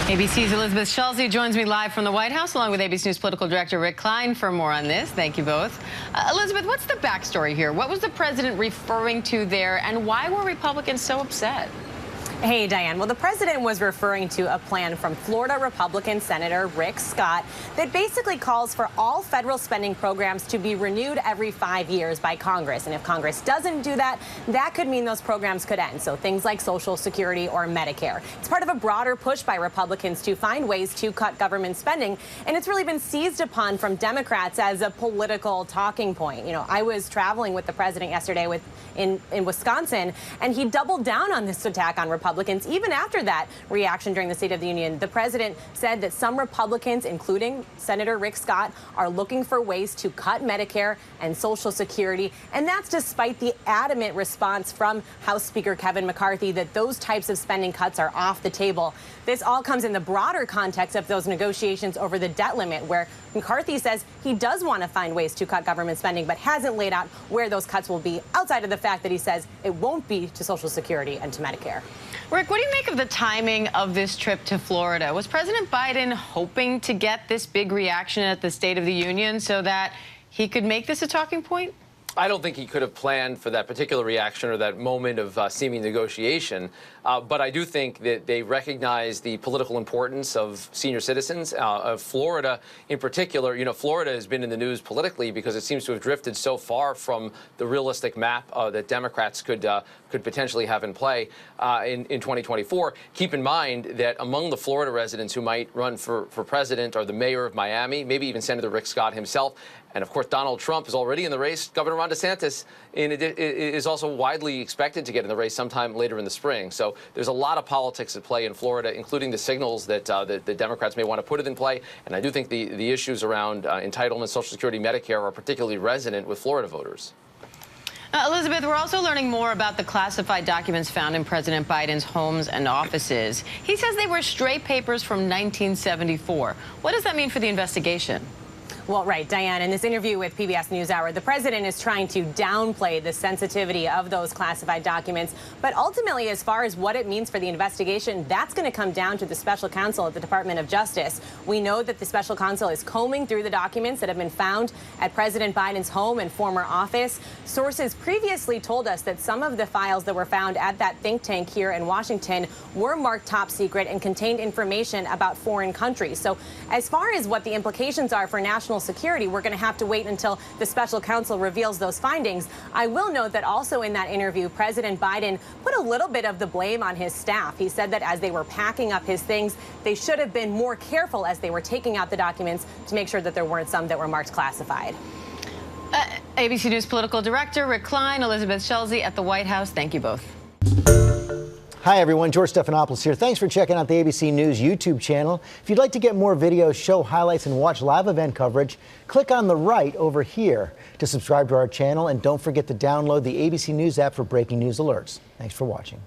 ABC's Elizabeth Schulze joins me live from the White House, along with ABC News political director Rick Klein for more on this. Thank you both. Elizabeth, what's the backstory here? What was the president referring to there, and why were Republicans so upset? Hey, Diane. Well, the president was referring to a plan from Florida Republican Senator Rick Scott that basically calls for all federal spending programs to be renewed every 5 years by Congress. And if Congress doesn't do that, that could mean those programs could end. So things like Social Security or Medicare. It's part of a broader push by Republicans to find ways to cut government spending. And it's really been seized upon from Democrats as a political talking point. You know, I was traveling with the president yesterday in Wisconsin, and he doubled down on this attack on Republicans. Even after that reaction during the State of the Union, the president said that some Republicans, including Senator Rick Scott, are looking for ways to cut Medicare and Social Security. And that's despite the adamant response from House Speaker Kevin McCarthy that those types of spending cuts are off the table. This all comes in the broader context of those negotiations over the debt limit, where McCarthy says he does want to find ways to cut government spending, but hasn't laid out where those cuts will be, outside of the fact that he says it won't be to Social Security and to Medicare. Rick, what do you make of the timing of this trip to Florida? Was President Biden hoping to get this big reaction at the State of the Union so that he could make this a talking point? I don't think he could have planned for that particular reaction or that moment of seeming negotiation. But I do think that they recognize the political importance of senior citizens. Of Florida in particular, you know, Florida has been in the news politically because it seems to have drifted so far from the realistic map that Democrats could potentially have in play in 2024. Keep in mind that among the Florida residents who might run for president are the mayor of Miami, maybe even Senator Rick Scott himself. And of course, Donald Trump is already in the race. Governor Ron DeSantis is also widely expected to get in the race sometime later in the spring. So there's a lot of politics at play in Florida, including the signals that the Democrats may want to put it in play. And I do think the issues around entitlement, Social Security, Medicare are particularly resonant with Florida voters. Elizabeth, we're also learning more about the classified documents found in President Biden's homes and offices. He says they were stray papers from 1974. What does that mean for the investigation? Well, right, Diane, in this interview with PBS NewsHour, the president is trying to downplay the sensitivity of those classified documents. But ultimately, as far as what it means for the investigation, that's going to come down to the special counsel at the Department of Justice. We know that the special counsel is combing through the documents that have been found at President Biden's home and former office. Sources previously told us that some of the files that were found at that think tank here in Washington were marked top secret and contained information about foreign countries. So as far as what the implications are for national security, we're going to have to wait until the special counsel reveals those findings. I will note that also in that interview, President Biden put a little bit of the blame on his staff. He said that as they were packing up his things, they should have been more careful as they were taking out the documents to make sure that there weren't some that were marked classified. ABC News political director Rick Klein, Elizabeth Schulze at the White House. Thank you both. Hi, everyone. George Stephanopoulos here. Thanks for checking out the ABC News YouTube channel. If you'd like to get more videos, show highlights, and watch live event coverage, click on the right over here to subscribe to our channel. And don't forget to download the ABC News app for breaking news alerts. Thanks for watching.